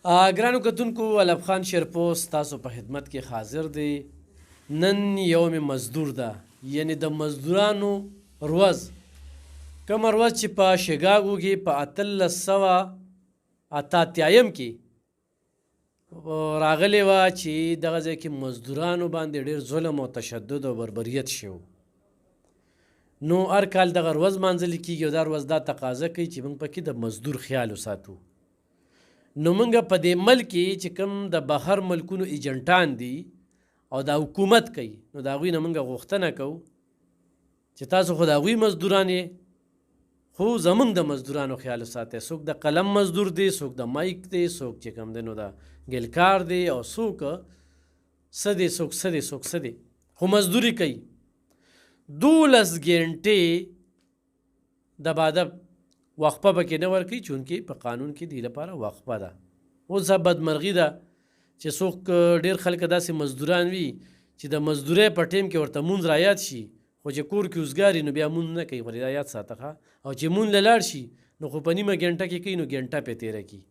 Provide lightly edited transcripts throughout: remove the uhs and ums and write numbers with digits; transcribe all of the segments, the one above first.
ګرانو کتونکو علب خان شیرپوست تاسو په خدمت کې حاضر دی. نن یوم مزدور ده، یعنی د مزدورانو ورځ. کومه ورځ چې په شیکاګو کې په 1888 کې راغلی وه چې دغه ځای کې مزدورانو باندې ډېر ظلم او تشدد او بربریت شوی. نو هر کال دغه ورځ مانځل کېږي او دا ورځ دا تقاضا کوي چې موږ پکې د مزدور خیال وساتو. نو موږ په دې ملک کې چې کوم د بهر ملکونو ایجنټان دي او دا حکومت کوي، نو د هغوی نه موږ غوښتنه کوو چې تاسو خو د هغوی مزدوران یې، خو زموږ د مزدورانو خیال وساتئ. څوک د قلم مزدور دی، څوک د مایک دی، څوک چې کوم دی نو د ګلکار دی، او څوک څه دی، څوک څه دی، څوک څه دی، خو مزدوري کوي. 12 ګنټې د بادب وقفه پکې نه ورکوي، چونکې په قانون کې دې لپاره وقفه ده. اوس بدمرغي ده چې څوک ډېر خلک داسې مزدوران وي چې د مزدورۍ په ټیم کې ورته مونځ رایاد شي، خو چې کور کې اوزګاري نو بیا مونځ نه کوي. ولې دا یاد ساته ښه، او چې مونځ له لاړ شي نو خو په نیمه ګنټه کې کوي، نو ګنټه پې تېره کړي.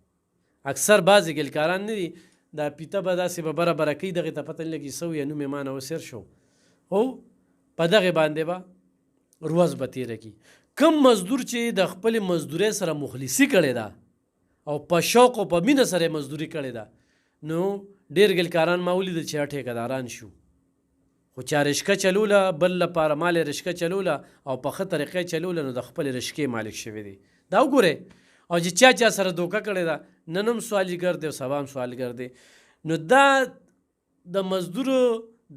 اکثر بعضې ګلکاران نه دي، دا پیته به داسې به بره بره کوي، دغې ته پته نه لګي څه ویې نوم یې ما نه وسیر شو، او په دغې باندې به ورځ به تېره کړي. کم مزدور چې د خپلې مزدورۍ سره مخلصي کړې ده او په شوق او په مینه سره مزدوري کړې ده، نو ډېر ګلکاران ما ولیدل چې ټیکهداران شو، خو چا رشکه چلوله بل لپاره مال رشکه چلوله او په ښه طریقې چلوله، نو د خپلې رشکې مالک شوی دی. دا وګورئ، او چې چا سره دوکه کړې ده، نن هم سوالګر دی او سبا هم سوالګر دی. نو دا د مزدورو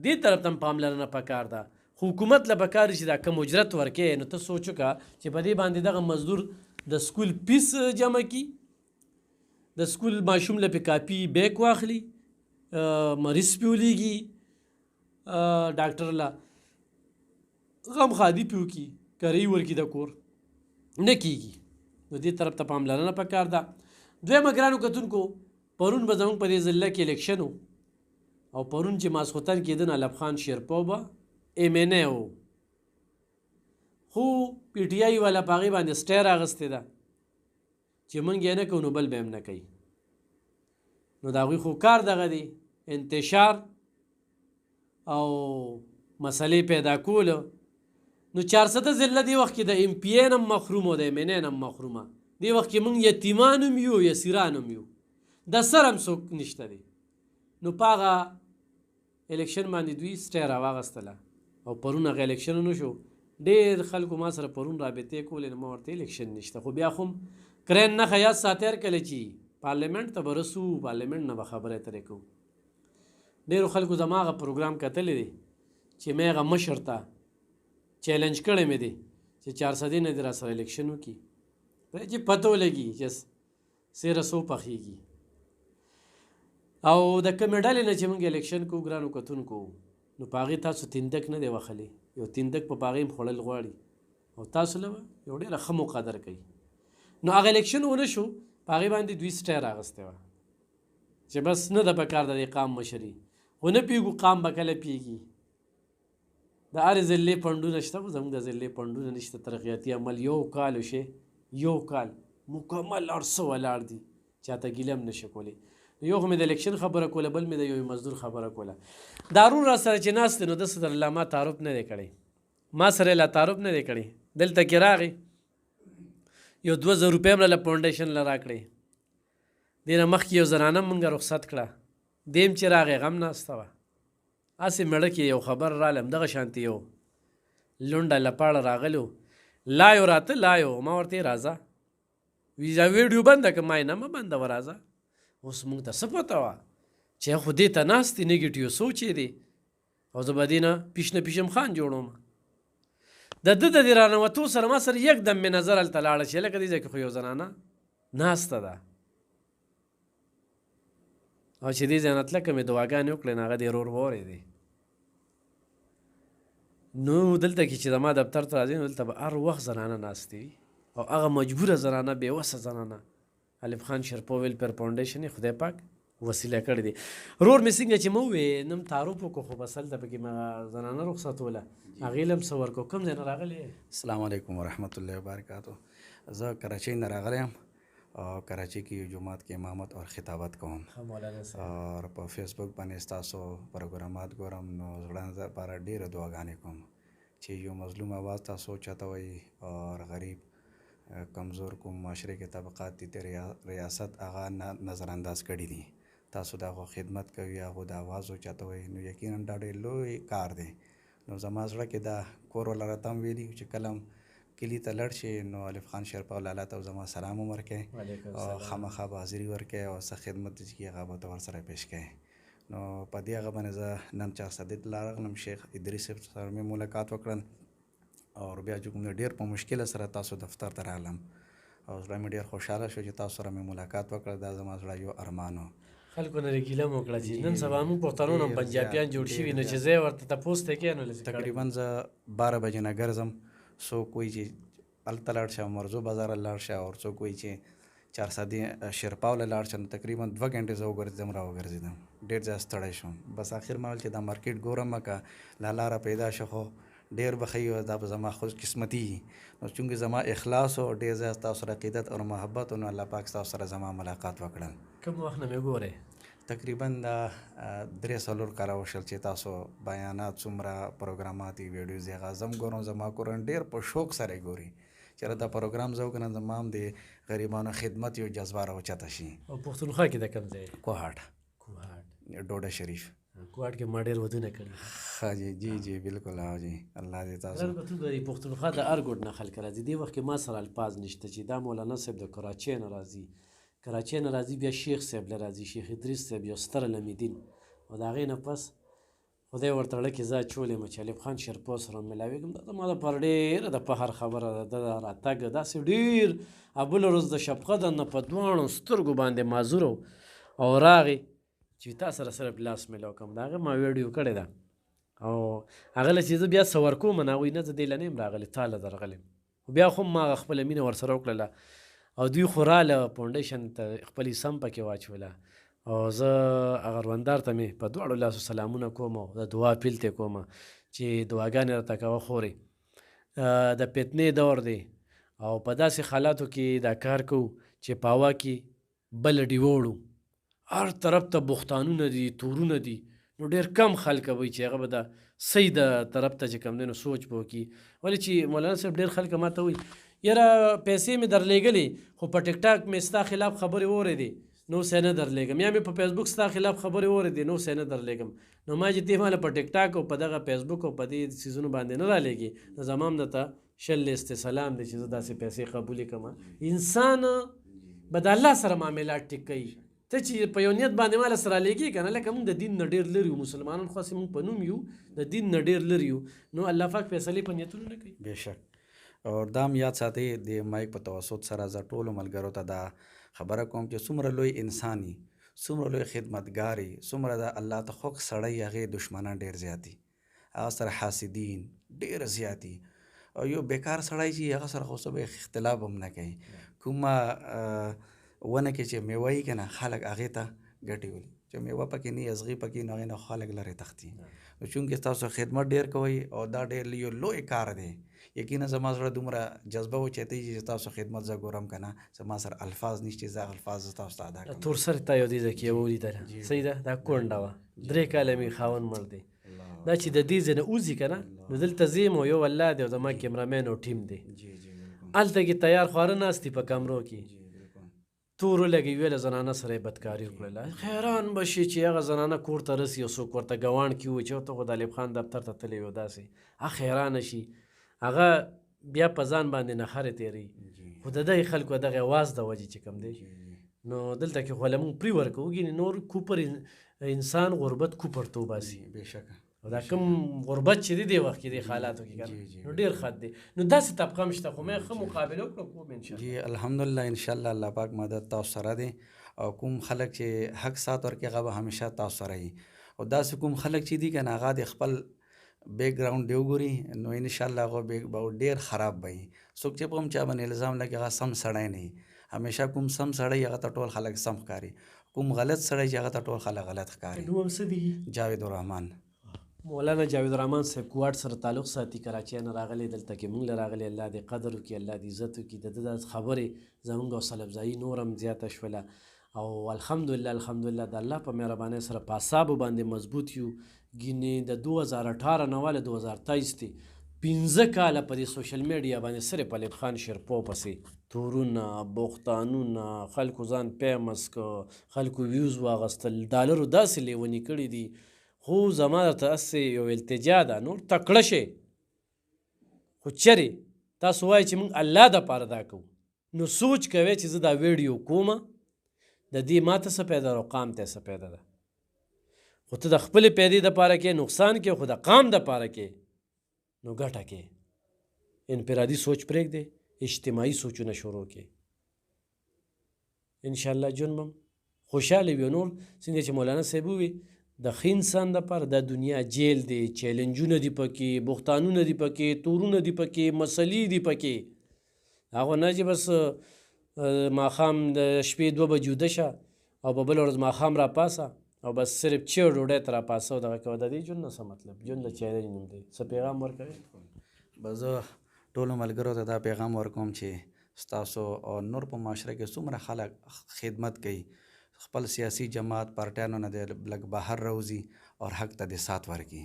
دې طرف ته هم پاملرنه پکار ده. خو حکومت له پکار چې دا کم اجرت ورکوي، نو ته سوچ وکړه چې په دې باندې دغه مزدور د سکول فیس جمع کړي، د سکول ماشوم له پې کاپي بیک واخلي، مریض پې ولیږي، ډاکټر له غم خادي پې وکړي، کرۍ ورکړي د کور نه کېږي. نو دې طرف ته پاملرنه پکار ده. دویمه ګرانو کتونکو، پرون به زموږ په دې ضلع کې الیکشن و، او پرون چې ماسخوتن کېده نو علب خان شیرپو به MNA و، خو پی ټي آی والا په هغې باندې سټی راغستې ده چې موږ یې نه کوو نو بل به هم نه کوي. نو د هغوی خو کار دغه دی، انتشار او مسلې پیدا کولو. نو 400 ضلع دې وخت کې د MPA نه هم محروم او د MNA نه هم محرومه. دې وخت کې موږ یتیمان هم یو، یسیران هم یو، د سر هم څوک نشته دی. نو په هغه الیکشن باندې دوی سټی راواغستله، او پرون هغه الیکشن نه شو. ډېر خلکو ما سره پرون رابطې کولې، نو ما ورته الیکشن نشته، خو بیا خو کرین نښه یاد ساتئ هر کله چې پارلیمنټ ته به رسو، پارلیمنټ نه به خبرې اترې کوو. ډېرو خلکو زما هغه پروګرام کتلی دی چې مې هغه مشر ته چیلنج کړی مې دی چې 400 نه دې را سره الیکشن وکړي، چې پته ولګي چې سیره څو پخېږي. او د کومې ډلې نه چې موږ الیکشن کوو ګرانو کتونکو، نو په هغې تاسو تندک نه دی وهلی، یو تندک په هغې هم خوړل غواړي، او تاسو له یو ډېره ښه موقع درکوي. نو هغه الیکشن ونه شو، په هغې باندې دوی سټی راغستی وه چې بس نه ده پکار د دې قام مشري، خو نه پوهېږو قام به کله پوهېږي. د هرې ضلعې فنډونه شته، خو زموږ د ضلعې فنډونه نشته. ترقیاتي عمل یو کال وشي، یو کال مکمل ارڅه ولاړ دي، چاته ګیله هم نشي کولی. یو خو مې د الیکشن خبره کوله، بل مې د یو مزدور خبره کوله. دارون را سره چې ناست دی، نو ده سره لا ما تعارف نه دی کړی، ما سره لا تعارف نه دی کړی. دلته کې راغی، یو 2000 روپۍ هم له فاونډیشن له راکړې. دې نه مخکې یو زنانه مونږ رخصت کړه، دیم چې راغی غم ناسته وه. هسې مېړه کې یو خبر راغلی، همدغه شانتې یو لونډه لپاړه راغلی و، لایو راته لایو. ما ورته راځه ویډیو بنده که، ما یې نه مه بندوه، راځه. اوس موږ ته څه پته وه چې خو دې ته ناست دی، نیګیټیو سوچ یې دی، او زه به دې نه پیشنه پیشم خان جوړوم. د ده د دې رانوتو سره ما سره یک دم مې نظر هلته لاړه چې لکه دې ځای کې خو یو زنانه ناسته ده، او چې دې ځای نه تله که مې دعاګانې وکړې، نو هغه دې ورور وورې دی. نو دلته کې چې زما دفتر ته راځي، نو دلته به هر وخت زنانه ناستې وي، او هغه مجبوره زنانه، بېوسه زنانه. علب خان شیرپو ویلفیر فاونډیشن یې خدای پاک وسیله کړې دی. رور مې څنګه چې مو ووې نم تعارف وکړو، خو بس هلته پکې مې زنانه رخصتوله، هغې له هم څه ورکړو. کوم ځای نه راغلی؟ السلام علیکم ورحمت الله وبرکاتو. زه کراچۍ نه راغلی یم، او کراچي کې جمعات کې امامت او خطابت کوم مولانا صاحب او په فیسبوک باندې تاسو پروګرامات ګورم نو زړه لپاره ډېره دعاګانې کوم چې یو مظلوم आवाज تاسو چاته وي او غریب کمزور کوم معاشره کې طبقات دي ریاست هغه نظر انداز کړي دي تاسو دا خدمت کوي هغه د आवाज او چاته وي نو یقینا دا ډېر لوی کار دی نو زما زړه کې دا کور ولر تم ویلي چې کلم کلی ته لړ شي نو الف خان شرپا لاله ته زما سلام ورکړي او خامخا به حاضري ورکړي او څه خدمت چې هغه به ته ورسره پیش کړي نو په دې هغه باندې زه نن 400 راغلم شیخ ادریس سره مې ملاقات وکړل او بیا چې کوم ډېر په مشکل سره تاسو دفتر ته راغلم او زړه مې ډېر خوشحاله شو چې تاسو سره مې ملاقات وکړه دا زما زړه یو ارمان و خلکو نه ګیله مو کړه چې نن سبا موږ پښتانه هم پنجابیان جوړ شوي نو چې زه ورته تپوس ته کې نو تقریبا زه 12 بجې نه ګرځم څوک وایي چې هلته لاړ شه مرزو بازار لاړ شه او څوک وایي چې 400 شرپاوله لاړ شه نو تقریبا 2 غنټې زه وګرځېدم راوګرځېدم ډېر زیات ستړی شوم بس آخر مهال چې دا مارکیټ ګورم که لا لاره پیدا شو خو ډېر بخي او دا به زما خوش قسمتي نو چونکې زما اخلاص او ډېر زیات تاسو سره عقیدت او محبت او الله پاک تاسو سره زما ملاقات وکړل کوم وخت نه مې ګورې تقریبا دا 3 کاله وشل چې تاسو بیانات څومره پروګرامات ویډیوز یې غازم ګورم زما کورن ډېر په شوق سره ګوري چې دا پروګرام زو کنه زما هم د غریبانو خدمت یو جذبه راوچته شي او پښتونخوا کې د کوم ځای کوهاټ ډوډه شریف کوهاټ کې ما ډېر ودونه کړي ها جی بالکل ها جی الله دې تاسو ته د پښتونخوا د هر ګوټ نه خلک راځي دې وخت کې ما سره الفاظ نشته چې دا مولانا صاحب د کراچۍ نه راځي کراچۍ نه راځي بیا شیخ صاحب له راځي شیخ ادریس صاحب یو ستر العلمدین او د هغې نه پس خدای ورته اړه کې زه چولې یم چې الف خان شرپو سره ملاوېږم دا زما دپاره ډېره د فخر خبره ده د راتګ داسې ډېر بله ورځ د شفقت نه په دواړو سترګو باندې معذور او راغی چې تا سره صرف لاس میلاو کوم د هغه ما ویډیو کړې ده او هغه له چې زه بیا څه ورکوم نه هغوی نه زه دې له نه یم راغلی تا له درغلی یم بیا خو ما هغه خپله مینه ورسره وکړله او دوی خو راله فاونډیشن ته خپل سم پکې واچوله او زه هغه روندار ته مې په دواړو لاسو سلامونه کوم او د دعا اپیل ته کوم چې دعاګانې راته کوه خورې د فتنې دور دی او په داسې حالاتو کې دا کار کوو چې په هوا کې بل ډیوړو هر طرف ته بختانونه دي تورونه دي نو ډېر کم خلک وایي چې هغه به د صحیح د طرف ته چې کوم دی نو سوچ به وکړي ولې چې مولانا صاحب ډېر خلک ما ته وایي یاره پیسې مې درلیږلې خو په ټیک ټاک مې ستا خلاف خبرې واورېدې نو سې نه درلیږم یا مې په فیسبوک ستا خلاف خبرې واورېدې نو سې نه درلیږم نو ما چې دې ماله په ټیک ټاک او په دغه فیسبوک او په دې څیزونو باندې نه رالیږي نو زما هم درته شل استسلام دی چې زه داسې پیسې قبولې کړم انسان به د الله سره معاملات ټیک کوي ته چې په یو نیت باندې ماله سره رالیږي که نه لکه موږ د دین نه ډېر لرې یو مسلمانان خو هسې موږ په نوم یو د دین نه ډېر لرې یو نو الله پاک فیصلې په نیتونو نه کوي بېشک او دام یاد ساتئ د مایک په توسط سره زه ټولو ملګرو ته دا خبره کوم چې څومره لوی انسان وي څومره لوی خدمتګار وي څومره د الله ته خوښ سړی هغې دشمنان ډېر زیات دي هغه سره حاسدین ډېر زیات دي او یو بیکار سړی چې هغه سره خو څه به اختلاف هم نه کوي کومه ونه کې چې میوه وي که نه خلک هغې ته ګټې ولي چې میوه پکې نه ازغي پکې نو هغې نه خلک لرې تښتي نو چونکې تاسو خدمت ډېر کوئ او دا ډېر یو لوی کار دی یقینا زما زړه دومره جذبه و چې چې تاسو خدمت زه ګورم که نه زما سره الفاظ نشته زه الفاظ تاسو ته ادا کوم تور سر تا یو دې ځای کې یو ولیدله صحیح ده دا کونډه وه 3 کاله مې خاوند مړ دی دا چې د دې ځای نه وځي که نه نو دلته زه یم او یو الله دی او زما کیمرامین او ټیم دی هلته کې تیار خواره ناست دي په کمرو کې تورو لګوي له زنانه سره یې بدکاري وکړله حیران به شي چې هغه زنانه کور ته رسي او څوک ورته ګوانډ کې وي چې ته خو د الف خان دفتر ته تللی وي داسې هغه حیرانه شي هغه بیا په ځان باندې نخرې تېروي خو د دغې خلکو دغه اواز د وجې چې کوم دی نو دلته کې خو له موږ پرې ورکوو ګینې نور کوپر انسان غربت کوپر ته وباسي بېشکه او دا کوم غربت چې دی دې وخت کې دې حالاتو کې نو ډېر ښه دی نو داسې طبقه هم شته خو مې ښه مقابله وکړو کوم انشاءالله جی الحمدلله انشاءالله الله پاک مدد تاسو سره دی او کوم خلک چې حق سات ورکوي هغه به همیشه تاسو سره وي او داسې کوم خلک چې دي که نه هغه د خپل بیک ګراوند دی وګوري نو انشاءالله هغه به ډېر خراب به وي څوک چې په کوم چا باندې الزام لګي هغه سم سړی نه وي همیشه کوم سم سړی هغه ته ټول خلک سم ښکاري کوم غلط سړی چې هغه ته ټول خلک غلط ښکاري نوم څه دی جاوید الرحمن مولانا جاوید الرحمن صاحب کوواټ سره تعلق ساتي، کراچۍ نه راغلی، دلته کې موږ له راغلی. الله دې قدر وکړي، الله دې عزت وکړي. د ده دا خبرې زموږ حوصله افزایي نور هم زیاته شوله. او الحمدلله د الله په مهربانۍ سره په اعصابو باندې مضبوط یو. ګینې د 2018 نه واله 2023 دی 15 کاله په دې سوشل میډیا باندې صرف الف خان شیرپو پسې تورونه بوختانونه خلکو ځان پیمس که خلکو ویوز واغستل ډالرو داسې لیوني کړي دي. خو زما درته هسې یو التجا ده، نور تکړه شئ، خو چرې تاسو وایئ چې موږ الله دپاره دا کوو، نو سوچ کوئ چې زه دا ویډیو کومه د دې ماته څه پیدا ده او قام ته څه پیدا ده. خو ته د خپلې پیدې دپاره کې نقصان کې، خو د قام دپاره کې نو ګټه کې. انفرادي سوچ پرېږدې، اجتماعي سوچونه شروع کې، انشاءالله ژوند به خوشحاله وي. نور څنګه چې مولانا صاحب ووي د ښه انسان دپاره دا دنیا جیل دی، چیلنجونه دي پکې، بوختانونه دي پکې، تورونه دي پکې، مسلې دي پکې. هغه نه چې بس ماښام د شپې 2 بجې وده شه او په بله ورځ ماښام راپاسه او بس صرف چیر ډوډۍ ته راپاسه او دغه کوه. د دې ژوند نه څه مطلب؟ ژوند د چیلنج نوم دی. څه پیغام ورکوئ؟ به زه ټولو ملګرو ته دا پیغام ورکوم چې ستاسو او نور په معاشره کې څومره خلک خدمت کوي، خپل سیاسي جماعت پارټیانو نه د لږ بهر روزي او حق ته د سات ورکړي.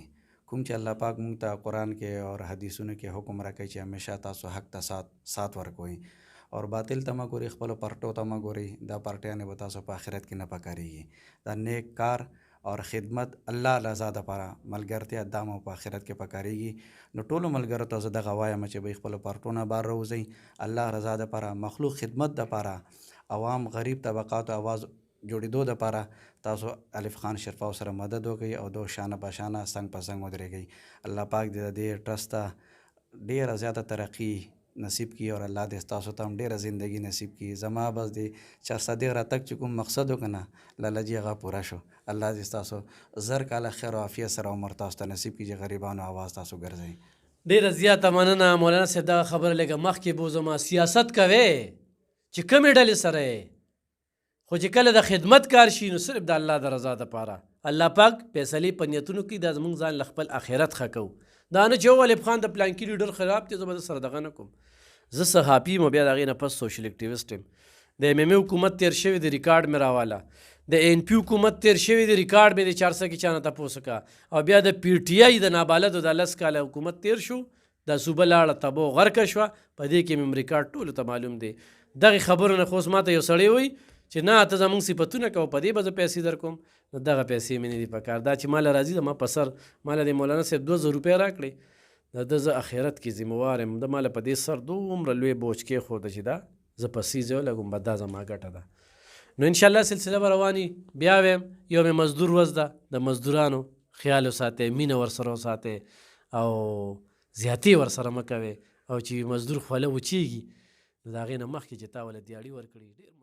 کوم چې الله پاک مونږ ته قرآن کې او حدیثونو کې حکم راکوي چې همیشه تاسو حق ته سات ورکوئ او باطل ته مه ګورئ، خپلو پارټو ته مه ګورئ. دا پارټیانې به تاسو په آخرت کې نه پکارېږي. دا نیک کار اور خدمت الله رضا دپاره ملګرتیا دا مو په آخرت کې پکارېږي. نو ټولو ملګرو ته زه دغه وایم چې به خپلو پارټو نه بار روزئ، الله رضا دپاره، مخلوق خدمت دپاره، عوام غریب طبقاتو آواز جوړېدو دپاره تاسو الف خان شیرپو سره مدد وکړئ او دو شانه په شانه څنګ په څنګ ودرېږئ. الله پاک دې د دې ټرسټ ته ډېره زیاته ترقي نصیب کړي او الله دې تاسو ته هم ډېره زندګي نصیب کړي. زما بس دې 400 راتګ چې کوم مقصد و که نه لالجي هغه پوره شو. الله دې تاسو زر کاله خیر او عافیت سره عمر تاسو ته نصیب کړي چې غریبانو آواز تاسو ګرځئ. ډېره زیاته مننه مولانا صاحب. دغه خبره لږه مخکې بوځم. سیاست کوې چې کومې ډلې سره یې، خو چې کله د خدمت کار شي نو صرف د الله د رضا دپاره. الله پاک فیصلې په نیتونو کې دا زموږ ځان له خپل آخرت ښه کوو. دا نه چې الف خان د پلانکي لیډر خراب دی زه به سره دغه نه کوم. زه صحافي یم او بیا د هغې نه پس سوشل اکټیویسټ یم. د MMA حکومت تیر شوی دی، ریکارډ مې راواله. د NP حکومت تیر شوی دی، ریکارډ مې د 400 کې چا نه تپوس وکړه. او بیا د PTI د نابالغو د 10 کاله حکومت تیر شو، دا صوبه لاړه تبو غرقه شوه. په دې کې مې ریکارډ ټولو ته معلوم دی. دغې خبرو نه خو اوس ما ته یو سړی وایي چې نه ته زموږ صفتونه کوه، په دې به زه پیسې در کوم. نو دغه پیسې مې نه دي په کار. دا چې ماله راځي زما په سر ماله د مولانا صاحب 2000 روپۍ راکړې، د ده زه آخرت کې ذمهوار یم. د ماله په دې سر دومره لوی بوج کېښوده چې دا زه په سیزې ولګوم، به دا زما ګټه ده. نو انشاءالله سلسله به رواني. بیا ویم یوم مزدور ورځ ده، د مزدورانو خیال وساتئ، مینه ورسره وساتئ او زیاتې ورسره مه کوئ. او چې مزدور خوله وچېږي نو د هغې نه مخکې چې تا وله دیاړي ورکړي ډېر